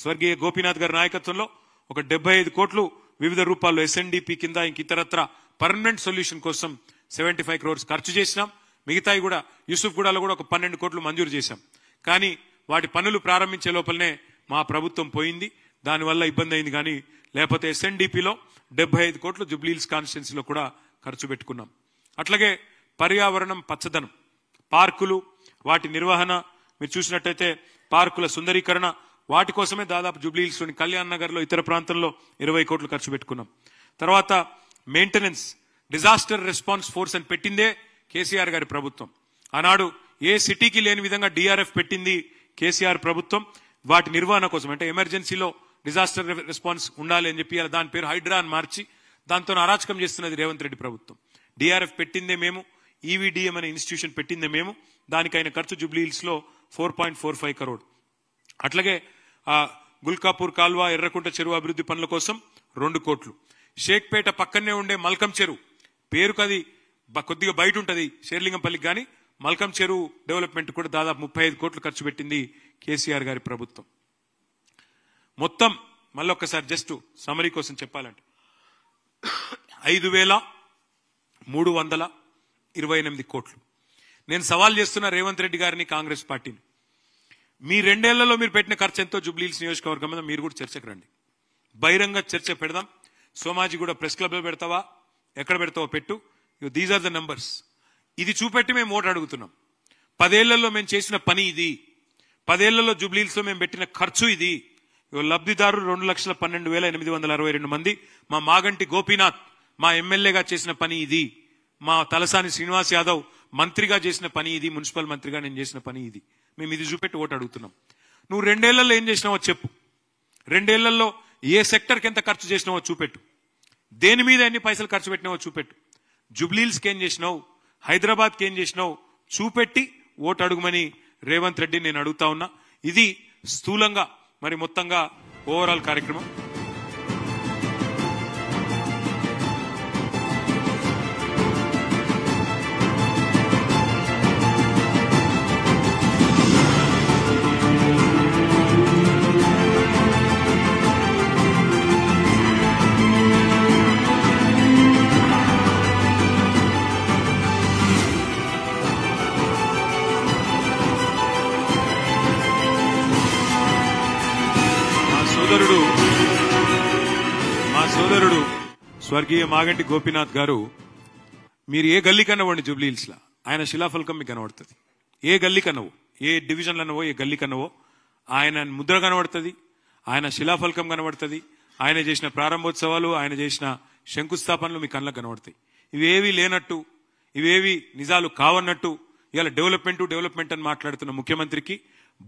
స్వర్గీయ గోపీనాథ్ గారి నాయకత్వంలో ఒక 75 కోట్లు వివిధ రూపాల్లో ఎస్ఎన్డిపి కింద ఇంక ఇతరత్ర పర్మనెంట్ సొల్యూషన్ కోసం 75 crores ఖర్చు చేసినాం. మిగతాయి కూడా యూసుఫ్ గూడలో కూడా ఒక 12 కోట్లు మంజూరు చేశాం. కానీ వాటి పనులు ప్రారంభించే లోపలనే మా ప్రభుత్వం పోయింది. దానివల్ల ఇబ్బంది అయింది. కానీ లేకపోతే ఎస్ఎన్డిపిలో 75 కోట్లు జూబ్లీ హిల్స్ కాన్స్టిట్యున్సీలో కూడా ఖర్చు పెట్టుకున్నాం. అట్లాగే పర్యావరణం, పచ్చదనం, పార్కులు, వాటి నిర్వహణ మీరు చూసినట్టయితే పార్కుల సుందరీకరణ, వాటి కోసమే దాదాపు జూబ్లీ హిల్స్ లోని కళ్యాణ్ నగర్ లో ఇతర ప్రాంతంలో 20 కోట్లు ఖర్చు పెట్టుకున్నాం. తర్వాత మెయింటెనెన్స్, డిజాస్టర్ రెస్పాన్స్ ఫోర్స్ అని పెట్టిందే కేసీఆర్ గారి ప్రభుత్వం. ఆనాడు ఏ సిటీకి లేని విధంగా డిఆర్ఎఫ్ పెట్టింది కేసీఆర్ ప్రభుత్వం. వాటి నిర్వహణ కోసం అంటే ఎమర్జెన్సీలో డిజాస్టర్ రెస్పాన్స్ ఉండాలి అని చెప్పి దాని పేరు హైడ్రా అని మార్చి దాంతో అరాచకం చేస్తున్నది రేవంత్ రెడ్డి ప్రభుత్వం. డిఆర్ఎఫ్ పెట్టిందే మేము, ఈవీడీఎం అనే ఇన్స్టిట్యూషన్ పెట్టిందే మేము. దానికైన ఖర్చు జూబ్లీ హిల్స్ లో 4.45 crore. అట్లాగే గుల్కాపూర్ కాల్వా, ఎర్రకుంట చెరువు అభివృద్ధి పనుల కోసం 2 కోట్లు. షేక్పేట పక్కనే ఉండే మల్కం చెరువు, పేరుకు అది కొద్దిగా బయట ఉంటది షేర్లింగంపల్లికి, కానీ మల్కం చెరువు డెవలప్మెంట్ కూడా దాదాపు 35 కోట్లు ఖర్చు పెట్టింది కేసీఆర్ గారి ప్రభుత్వం. మొత్తం మళ్ళొక్కసారి జస్ట్ సమరీ కోసం చెప్పాలంటే 5,328 కోట్లు. నేను సవాల్ చేస్తున్న రేవంత్ రెడ్డి గారిని, కాంగ్రెస్ పార్టీని, మీ 2 ఏళ్లలో మీరు పెట్టిన ఖర్చు ఎంతో జూబ్లీ హిల్స్ నియోజకవర్గం మీద మీరు కూడా చర్చకు రండి. బహిరంగ చర్చ పెడదాం. సోమాజీ కూడా ప్రెస్ క్లబ్ లో పెడతావా, ఎక్కడ పెడతావో పెట్టు. These are the numbers. ఇది చూపెట్టి మేము ఓటు అడుగుతున్నాం. 10 ఏళ్లలో మేము చేసిన పని ఇది. 10 ఏళ్లలో జూబ్లీ హిల్స్ లో మేము పెట్టిన ఖర్చు ఇది. లబ్ధిదారులు 2,12,862 మంది. మా మాగంటి గోపీనాథ్ మా ఎమ్మెల్యేగా చేసిన పని ఇది. మా తలసాని శ్రీనివాస్ యాదవ్ మంత్రిగా చేసిన పని ఇది. మున్సిపల్ మంత్రిగా నేను చేసిన పని ఇది. మేము ఇది చూపెట్టి ఓటు అడుగుతున్నాం. నువ్వు 2 ఏళ్లలో ఏం చేసినావో చెప్పు. 2 ఏళ్లలో ఏ సెక్టర్కి ఎంత ఖర్చు చేసినావో చూపెట్టు. దేని మీద ఎన్ని పైసలు ఖర్చు పెట్టినావో చూపెట్టు. జూబ్లీ హిల్స్కి ఏం చేసినావు, హైదరాబాద్కి ఏం చేసినావు చూపెట్టి ఓటు అడుగుమని రేవంత్ రెడ్డి నేను అడుగుతా ఉన్నా. ఇది స్థూలంగా మరి మొత్తంగా ఓవరాల్ కార్యక్రమం. మా సోదరుడు స్వర్గీయ మాగంటి గోపీనాథ్ గారు, మీరు ఏ గల్లీ కన్నవ్వండి జూబ్లీ హిల్స్ లా, ఆయన శిలాఫలకం మీకు కనబడుతుంది. ఏ గల్లీ కన్నవో, ఏ డివిజన్లు అన్నవో, ఏ గల్లీ కన్నవో ఆయన ముద్ర కనబడుతుంది, ఆయన శిలాఫలకం కనబడుతుంది, ఆయన చేసిన ప్రారంభోత్సవాలు, ఆయన చేసిన శంకుస్థాపనలు మీ కళ్ళకు కనబడతాయి. ఇవేవి లేనట్టు, ఇవేవి నిజాలు కావన్నట్టు ఇవాళ డెవలప్మెంట్ అని మాట్లాడుతున్న ముఖ్యమంత్రికి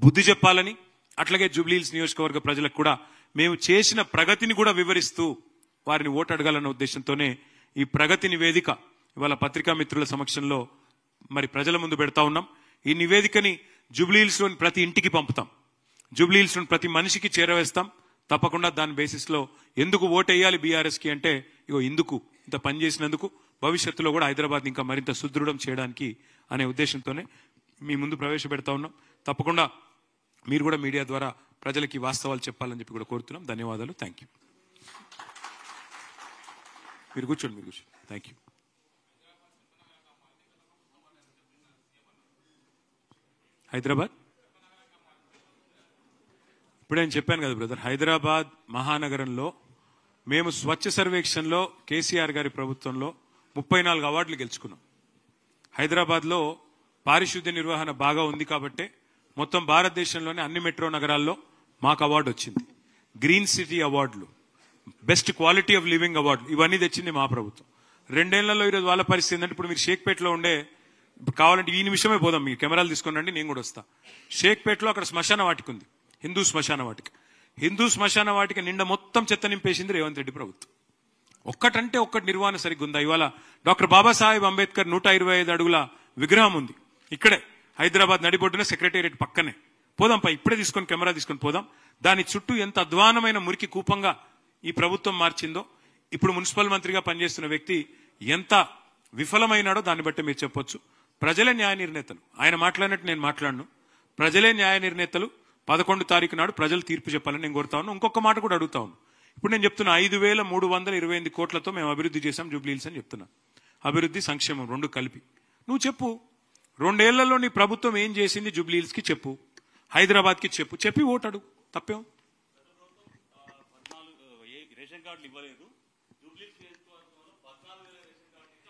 బుద్ధి చెప్పాలని, అట్లాగే జూబ్లీ హిల్స్ నియోజకవర్గ ప్రజలకు కూడా మేము చేసిన ప్రగతిని కూడా వివరిస్తూ వారిని ఓటు అడగాలన్న ఉద్దేశంతోనే ఈ ప్రగతి నివేదిక ఇవాళ పత్రికా మిత్రుల సమక్షంలో మరి ప్రజల ముందు పెడతా ఉన్నాం. ఈ నివేదికని జూబ్లీ హిల్స్ లోని ప్రతి ఇంటికి పంపుతాం. జూబ్లీ హిల్స్ లోని ప్రతి మనిషికి చేరవేస్తాం. తప్పకుండా దాని బేసిస్ లో ఎందుకు ఓటు వేయాలి బీఆర్ఎస్ కి అంటే, ఇగో ఇందుకు, ఇంత పని చేసినందుకు, భవిష్యత్తులో కూడా హైదరాబాద్ ఇంకా మరింత సుదృఢం చేయడానికి అనే ఉద్దేశంతోనే మీ ముందు ప్రవేశపెడతా ఉన్నాం. తప్పకుండా మీరు కూడా మీడియా ద్వారా ప్రజలకి వాస్తవాలు చెప్పాలని చెప్పి కూడా కోరుతున్నాం. ధన్యవాదాలు. Thank you. మీరు కూర్చోండి. Thank you. హైదరాబాద్ ఇప్పుడే నేను చెప్పాను కదా బ్రదర్, హైదరాబాద్ మహానగరంలో మేము స్వచ్ఛ సర్వేక్షణలో కేసీఆర్ గారి ప్రభుత్వంలో 34 అవార్డులు గెలుచుకున్నాం. హైదరాబాద్ లో పారిశుద్ధ్య నిర్వహణ బాగా ఉంది కాబట్టే మొత్తం భారతదేశంలోని అన్ని మెట్రో నగరాల్లో మాకు అవార్డు వచ్చింది. గ్రీన్ సిటీ అవార్డులు, బెస్ట్ క్వాలిటీ ఆఫ్ లివింగ్ అవార్డులు, ఇవన్నీ తెచ్చింది మా ప్రభుత్వం. 2 ఏళ్లలో ఈరోజు వాళ్ళ పరిస్థితి ఏంటంటే, ఇప్పుడు మీరు షేక్పేటలో ఉండే, కావాలంటే ఈ నిమిషమే పోదాం, మీ కెమెరాలు తీసుకుని రండి, నేను కూడా వస్తా. షేక్పేటలో అక్కడ శ్మశాన వాటిక ఉంది, హిందూ శ్మశాన వాటిక. హిందూ శ్మశాన వాటిక నిండా మొత్తం చెత్త నింపేసింది రేవంత్ రెడ్డి ప్రభుత్వం. ఒక్కటంటే ఒక్కటి నిర్వహణ సరిగ్గా ఉందా? ఇవాళ డాక్టర్ బాబాసాహెబ్ అంబేద్కర్ 125 అడుగుల విగ్రహం ఉంది ఇక్కడే హైదరాబాద్ నడిబొడ్డున, సెక్రటేరియట్ పక్కనే. పోదాం పై, ఇప్పుడే తీసుకొని కెమెరా తీసుకొని పోదాం. దాని చుట్టూ ఎంత అధ్వానమైన మురికి కూపంగా ఈ ప్రభుత్వం మార్చిందో, ఇప్పుడు మున్సిపల్ మంత్రిగా పనిచేస్తున్న వ్యక్తి ఎంత విఫలమైనాడో దాన్ని బట్టి మీరు చెప్పొచ్చు. ప్రజలే న్యాయ నిర్ణేతలు. ఆయన మాట్లాడినట్టు నేను మాట్లాడను. ప్రజలే న్యాయ నిర్ణేతలు. 11 తారీఖు నాడు ప్రజలు తీర్పు చెప్పాలని నేను కోరుతా ఉన్నాను. ఇంకొక మాట కూడా అడుగుతా ఉన్నాను. ఇప్పుడు నేను చెప్తున్నా 5,328 కోట్లతో మేము అభివృద్ధి చేశాం జూబ్లీ హిల్స్ అని చెప్తున్నా. అభివృద్ధి సంక్షేమం రెండు కలిపి. నువ్వు చెప్పు, 2 ఏళ్లలో నీ ప్రభుత్వం ఏం చేసింది జూబ్లీ హిల్స్ కి చెప్పు, హైదరాబాద్ కి చెప్పు, చెప్పి ఓటాడు. తప్పేం?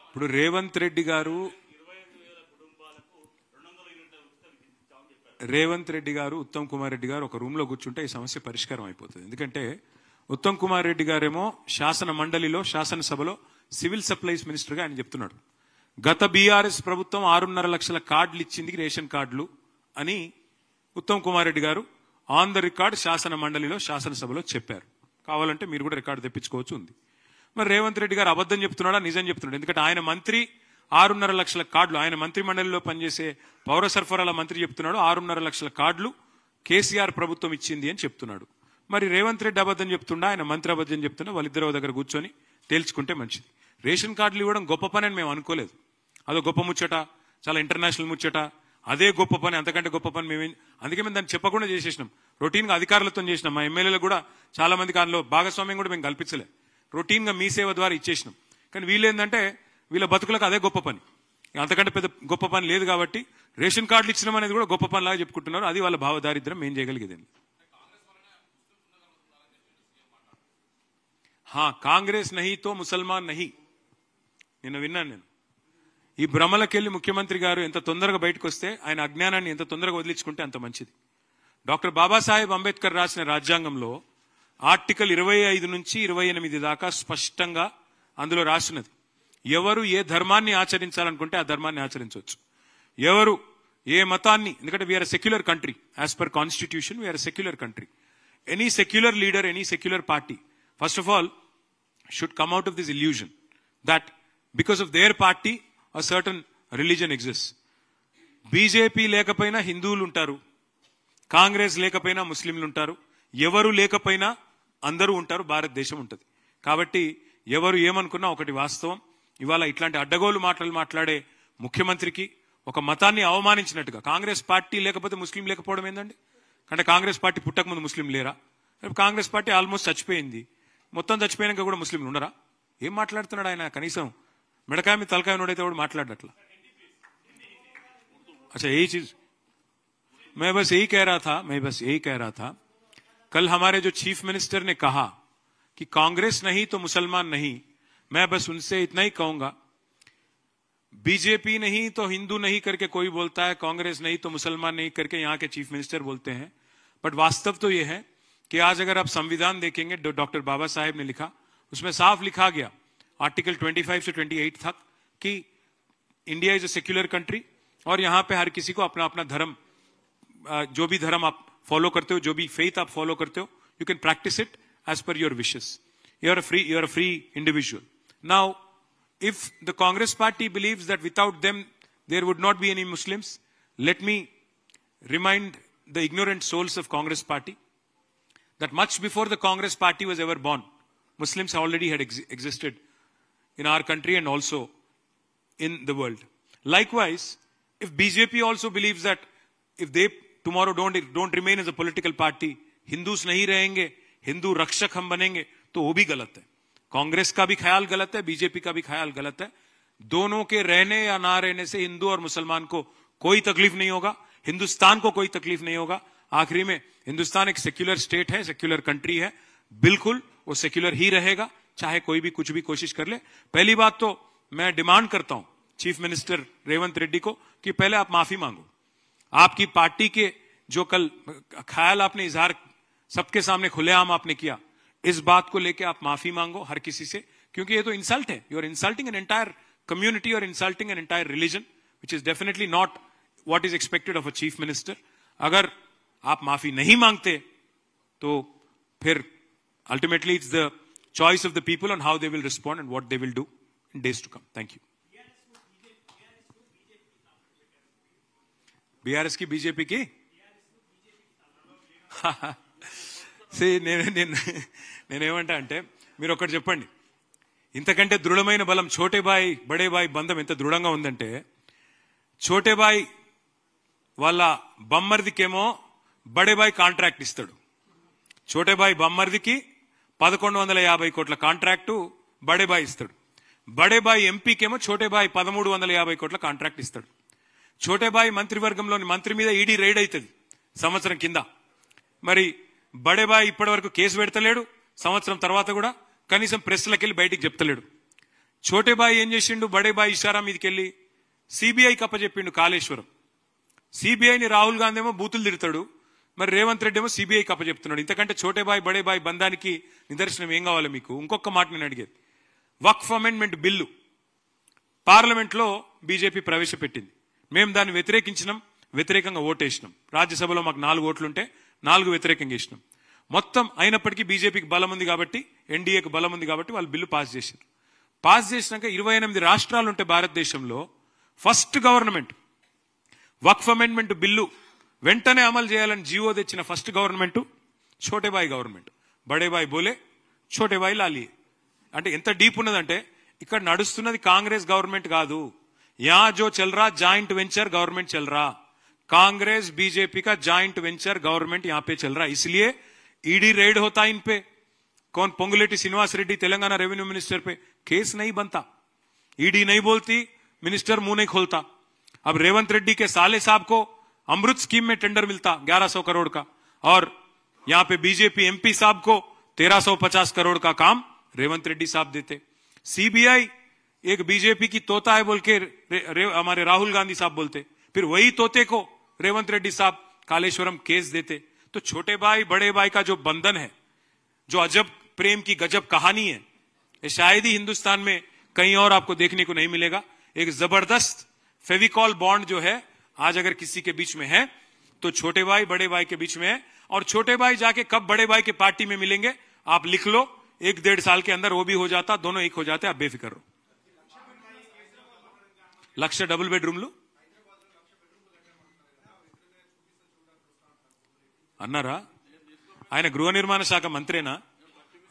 ఇప్పుడు రేవంత్ రెడ్డి గారు ఉత్తమ్ కుమార్ రెడ్డి గారు ఒక రూమ్ లో కూర్చుంటే ఈ సమస్య పరిష్కారం అయిపోతుంది. ఎందుకంటే ఉత్తమ్ కుమార్ రెడ్డి గారేమో శాసన మండలిలో శాసనసభలో సివిల్ సప్లైస్ మినిస్టర్ గా ఆయన చెప్తున్నాడు, గత బీఆర్ఎస్ ప్రభుత్వం 6.5 లక్షల కార్డులు ఇచ్చింది, రేషన్ కార్డులు అని ఉత్తమ్ కుమార్ రెడ్డి గారు ఆన్ ద రికార్డ్ శాసన మండలిలో శాసనసభలో చెప్పారు. కావాలంటే మీరు కూడా రికార్డు తెప్పించుకోవచ్చు, ఉంది. మరి రేవంత్ రెడ్డి గారు అబద్ధం చెప్తున్నాడా నిజం చెప్తున్నాడు? ఎందుకంటే ఆయన మంత్రి 6.5 లక్షల కార్డులు, ఆయన మంత్రి మండలిలో పనిచేసే పౌర సరఫరాల మంత్రి చెప్తున్నాడు 6.5 లక్షల కార్డులు కేసీఆర్ ప్రభుత్వం ఇచ్చింది అని చెప్తున్నాడు. మరి రేవంత్ రెడ్డి అబద్ధం చెప్తుండా, ఆయన మంత్రి అబద్ధం చెప్తున్నా, వాళ్ళిద్దరూ దగ్గర కూర్చొని తేల్చుకుంటే మంచిది. రేషన్ కార్డులు ఇవ్వడం గొప్ప పని అని మేము అనుకోలేదు. అదో గొప్ప ముచ్చట, చాలా ఇంటర్నేషనల్ ముచ్చట, అదే గొప్ప పని, అంతకంటే గొప్ప పని అందుకే మేము దాన్ని చెప్పకుండా చేసేసినాం. రొటీన్ గా అధికారులతో చేసినాం. మా ఎమ్మెల్యేలు కూడా చాలా మందికి అందులో భాగస్వామ్యం కూడా మేము కల్పించలే. రొటీన్ గా మీ సేవ ద్వారా ఇచ్చేసినాం. కానీ వీళ్ళేందంటే వీళ్ళ బతుకులకు అదే గొప్ప పని, అంతకంటే పెద్ద గొప్ప పని లేదు. కాబట్టి రేషన్ కార్డులు ఇచ్చినాం అనేది కూడా గొప్ప పని లాగా చెప్పుకుంటున్నారు. అది వాళ్ళ భావదారిద్రం. ఏం చేయగలిగేది? కాంగ్రెస్ నహీ తో ముసల్మాన్ నహీ. నిన్న విన్నాను నేను. ఈ భ్రమలకెళ్లి ముఖ్యమంత్రి గారు ఎంత తొందరగా బయటకు వస్తే, ఆయన అజ్ఞానాన్ని ఎంత తొందరగా వదిలించుకుంటే అంత మంచిది. డాక్టర్ బాబాసాహెబ్ అంబేద్కర్ రాసిన రాజ్యాంగంలో ఆర్టికల్ 25 నుంచి 28 దాకా స్పష్టంగా అందులో రాసినది, ఎవరు ఏ ధర్మాన్ని ఆచరించాలనుకుంటే ఆ ధర్మాన్ని ఆచరించవచ్చు, ఎవరు ఏ మతాన్ని. ఎందుకంటే we are secular country, as per constitution we are secular country. Any secular leader, any secular party first of all should come out of this illusion that because of their party a certain religion exists. BJP లేకపోయినా హిందువులు ఉంటారు, కాంగ్రెస్ లేకపోయినా ముస్లింలు ఉంటారు, ఎవరు లేకపోయినా అందరూ ఉంటారు, భారతదేశం ఉంటుంది. కాబట్టి ఎవరు ఏమనుకున్నా ఒకటి వాస్తవం, ఇవాళ ఇట్లాంటి అడ్డగోలు మాటలు మాట్లాడే ముఖ్యమంత్రికి ఒక మతాన్ని అవమానించినట్టుగా, కాంగ్రెస్ పార్టీ లేకపోతే ముస్లిం లేకపోవడం ఏందండి? అంటే కాంగ్రెస్ పార్టీ పుట్టక ముందు ముస్లిం లేరా? కాంగ్రెస్ పార్టీ ఆల్మోస్ట్ చచ్చిపోయింది, మొత్తం చచ్చిపోయినాక కూడా ముస్లింలు ఉండరా? ఏం మాట్లాడుతున్నాడు ఆయన? కనీసం మెడకాయ మీద తలకాయ నోడైతే కూడా మాట్లాడట్లా. अच्छा यही चीज मैं बस यही कह रहा था कल हमारे जो चीफ मिनिस्टर ने कहा कि कांग्रेस नहीं तो मुसलमान नहीं, मैं बस उनसे इतना ही कहूंगा, बीजेपी नहीं तो हिंदू नहीं करके कोई बोलता है, कांग्रेस नहीं तो मुसलमान नहीं करके यहां के चीफ मिनिस्टर बोलते हैं. बट वास्तव तो यह है कि आज अगर आप संविधान देखेंगे, डॉक्टर बाबा साहेब ने लिखा, उसमें साफ लिखा गया आर्टिकल 25 से 28 तक कि India is a secular country और यहां पे हर किसी को अपना अपना धर्म, जो भी धर्म आप फॉलो करते हो, जो भी फेथ आप फॉलो करते हो, you can practise it as per your wishes. You are a free individual. Now if the Congress party believes that without them there would not be any Muslims, let me remind the ignorant souls of Congress party that much before the Congress party was ever born, Muslims already had existed in our country and also in the world. Likewise, if BJP also believes that if they tomorrow don't remain as a political party, Hindus nahi rahenge, Hindu rakshak hum banenge, to wo bhi galat hai. Congress का भी ख्याल गलत है, BJP का भी ख्याल गलत है. दोनों के रहने या ना रहने से हिंदू और मुसलमान को कोई तकलीफ नहीं होगा, हिंदुस्तान को कोई तकलीफ नहीं होगा. आखिरी में हिंदुस्तान एक सेक्युलर स्टेट है, सेक्युलर कंट्री है, बिल्कुल वो सेक्युलर ही रहेगा, चाहे कोई भी कुछ भी कोशिश कर ले. पहली बात तो मैं डिमांड करता हूं चीफ मिनिस्टर रेवंत रेड्डी को कि पहले आप माफी मांगो. आपकी पार्टी के जो कल ख्याल आपने इजहार सबके सामने खुलेआम आपने किया, इस बात को लेके आप माफी मांगो हर किसी से, क्योंकि ये तो इंसल्ट है. You are insulting an entire community और insulting an entire religion, which is definitely not what is expected of a chief minister. अगर आप माफी नहीं मांगते तो फिर ultimately it's the choice of the people on how they will respond and what they will do in days to come. Thank you. BRS की BJP की నేనేమంటా అంటే మీరు ఒకటి చెప్పండి, ఇంతకంటే దృఢమైన బలం ఛోటేబాయి బడేబాయి బంధం ఎంత దృఢంగా ఉందంటే ఛోటేబాయి వాళ్ళ బమ్మర్దికేమో బడేబాయి కాంట్రాక్ట్ ఇస్తాడు. ఛోటేబాయి బమ్మర్దికి 1150 కోట్ల కాంట్రాక్టు బడేబాయి ఇస్తాడు. బడేబాయి ఎంపీకేమో ఛోటేబాయి 1350 కోట్ల కాంట్రాక్ట్ ఇస్తాడు. ఛోటేబాయి మంత్రివర్గంలోని మంత్రి మీద ఈడీ రైడ్ అవుతుంది సంవత్సరం కింద. మరి బడేబాయి ఇప్పటి వరకు కేసు పెడతలేడు. సంవత్సరం తర్వాత కూడా కనీసం ప్రెస్లకి వెళ్ళి బయటికి చెప్తలేడు. ఛోటేబాయి ఏం చేసిండు? బడేబాయి ఇషారా మీదకి వెళ్ళి సిబిఐకి అప్పచెప్పిండు కాళేశ్వరం. సిబిఐని రాహుల్ గాంధీ ఏమో బూతులు తిడతాడు, మరి రేవంత్ రెడ్డి ఏమో సిబిఐకి అప్పచెప్తున్నాడు. ఇంతకంటే ఛోటేబాయి బడేబాయి బంధానికి నిదర్శనం ఏం కావాలి మీకు? ఇంకొక మాట నేను అడిగేది, వక్ఫ్ అమెండ్మెంట్ బిల్లు పార్లమెంట్లో బీజేపీ ప్రవేశపెట్టింది. మేము దాన్ని వ్యతిరేకించినాం, వ్యతిరేకంగా ఓటేసినాం. రాజ్యసభలో మాకు 4 ఓట్లుంటే 4 వ్యతిరేకంగా వేసినాం. మొత్తం అయినప్పటికీ బీజేపీకి బలం ఉంది కాబట్టి, ఎన్డీఏకి బలం ఉంది కాబట్టి వాళ్ళు బిల్లు పాస్ చేశారు. పాస్ చేసినాక 28 రాష్ట్రాలు ఉంటే భారతదేశంలో ఫస్ట్ గవర్నమెంట్ వక్ఫ్ అమెండ్మెంట్ బిల్లు వెంటనే అమలు చేయాలని జీవో తెచ్చిన ఫస్ట్ గవర్నమెంట్ ఛోటేబాయి గవర్నమెంట్. బడేబాయి బోలే, ఛోటేబాయి లాలియే. అంటే ఎంత డీప్ ఉన్నదంటే ఇక్కడ నడుస్తున్నది కాంగ్రెస్ గవర్నమెంట్ కాదు. యా జో చల్ రా జాయింట్ వెంచర్ गवर्नमेंट चल रहा, कांग्रेस बीजेपी का जाइंट वेंचर गवर्नमेंट यहाँ पे चल रहा. इसलिए ईडी रेड होता इन पे. कौन? पोंगुलेटी श्रीनिवास रेड्डी तेलंगाना रेवेन्यू मिनिस्टर पे केस नहीं बनता, ईडी नहीं बोलती, मिनिस्टर मुंह नहीं खोलता. अब रेवंत रेड्डी के साले साहब को अमृत स्कीम में टेंडर मिलता 1100 करोड़ का, और यहाँ पे बीजेपी एमपी साहब को 1350 करोड़ का काम रेवंत रेड्डी साहब देते. सीबीआई एक बीजेपी की तोता है बोल के हमारे राहुल गांधी साहब बोलते, फिर वही तोते को रेवंत रेड्डी साहब कालेश्वरम केस देते. तो छोटे भाई बड़े भाई का जो बंधन है, जो अजब प्रेम की गजब कहानी है, ये शायद ही हिंदुस्तान में कहीं और आपको देखने को नहीं मिलेगा. एक जबरदस्त फेविकॉल बॉन्ड जो है आज अगर किसी के बीच में है तो छोटे भाई बड़े भाई के बीच में है. और छोटे भाई जाके कब बड़े भाई के पार्टी में मिलेंगे आप लिख लो, 1-1.5 साल के अंदर वो भी हो जाता, दोनों एक हो जाते. आप बेफिक्र रहो. లక్ష డబుల్ బెడ్రూమ్లు అన్నారా? ఆయన గృహ నిర్మాణ శాఖ మంత్రేనా?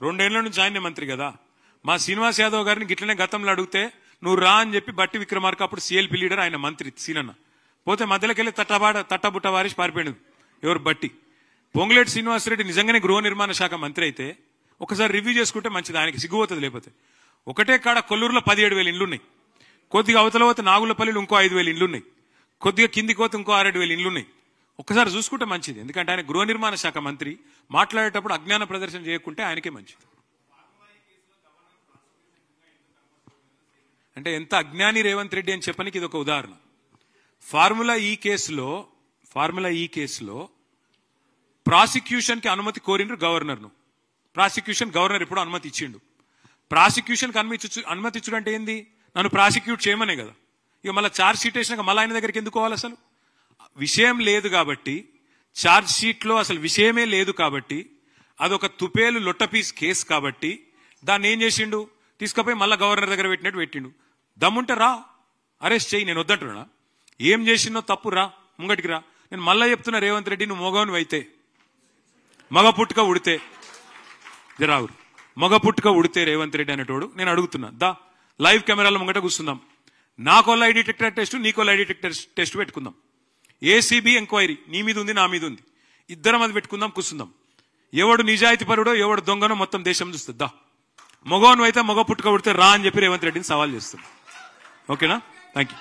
2 ఏళ్ల నుంచి ఆయనే మంత్రి కదా. మా శ్రీనివాస్ యాదవ్ గారిని గిట్లనే గతంలో అడిగితే నువ్వు రా అని చెప్పి బట్టి విక్రమార్క అప్పుడు సిఎల్పి లీడర్, ఆయన మంత్రి సీనన్న పోతే మధ్యలోకి వెళ్ళి తట్టబుట్ట వారిసి పారిపోయాడు. ఎవరు? బట్టి. పొంగులేటి శ్రీనివాసరెడ్డి నిజంగానే గృహ నిర్మాణ శాఖ మంత్రి అయితే ఒకసారి రివ్యూ చేసుకుంటే మంచిది, ఆయనకి సిగ్గుపోతుంది. లేకపోతే ఒకటే కాడ కొల్లూరులో 17,000 ఇండ్లు ఉన్నాయి, కొద్దిగా అవతల పోతే నాగులపల్లిలో ఇంకో 5,000 ఇండ్లు ఉన్నాయి, కొద్దిగా కిందికి పోతే ఇంకో 6,000 ఇండ్లు ఉన్నాయి. ఒక్కసారి చూసుకుంటే మంచిది. ఎందుకంటే ఆయన గృహ నిర్మాణ శాఖ మంత్రి, మాట్లాడేటప్పుడు అజ్ఞాన ప్రదర్శన చేయకుంటే ఆయనకే మంచిది. అంటే ఎంత అజ్ఞాని రేవంత్ రెడ్డి అని చెప్పడానికి ఇది ఒక ఉదాహరణ. ఫార్ములా ఈ కేసులో ప్రాసిక్యూషన్ కి అనుమతి కోరిండ్రు గవర్నర్ను. గవర్నర్ ఇప్పుడు అనుమతి ఇచ్చిండు. ప్రాసిక్యూషన్ కి అనుమతి ఇచ్చుడు అంటే ఏంది? నన్ను ప్రాసిక్యూట్ చేయమనే కదా. ఇక మళ్ళీ ఛార్జ్ షీట్ వేసినాక మళ్ళీ ఆయన దగ్గరికి ఎందుకు పోవాలి? అసలు విషయం లేదు కాబట్టి, ఛార్జ్ షీట్ లో అసలు విషయమే లేదు కాబట్టి, అదొక తుపేలు లొట్టపీస్ కేసు కాబట్టి దాన్ని ఏం చేసిండు? తీసుకుపోయి మళ్ళీ గవర్నర్ దగ్గర పెట్టినట్టు పెట్టిండు. దమ్ముంటే రా, అరెస్ట్ చేయి. నేను వద్దంటున్నా. ఏం చేసినో తప్పు, రా ముంగటికి రా. నేను మళ్ళా చెప్తున్నా, రేవంత్ రెడ్డి నువ్వు మగవను అయితే, మగ పుట్టుక ఉడితే రావురు, మగ పుట్టుక ఉడితే రేవంత్ రెడ్డి అనేటోడు నేను అడుగుతున్నా, దా లైవ్ కెమెరాల ముంగట కూర్చుందాం. నాకో లై డిటెక్టర్ టెస్ట్, నీకో లై డిటెక్టర్ టెస్ట్ పెట్టుకుందాం. ఏసీబీ ఎంక్వైరీ నీ మీద ఉంది, నా మీద ఉంది, ఇద్దరం అది పెట్టుకుందాం, కూర్చుందాం. ఎవడు నిజాయితీ పరుడో ఎవడు దొంగనో మొత్తం దేశం చూస్తుంది. దా మగవను అయితే మగ పుట్టుక ఉడితే రా అని చెప్పి రేవంత్ రెడ్డిని సవాల్ చేస్తుంది. ఓకేనా? Thank you.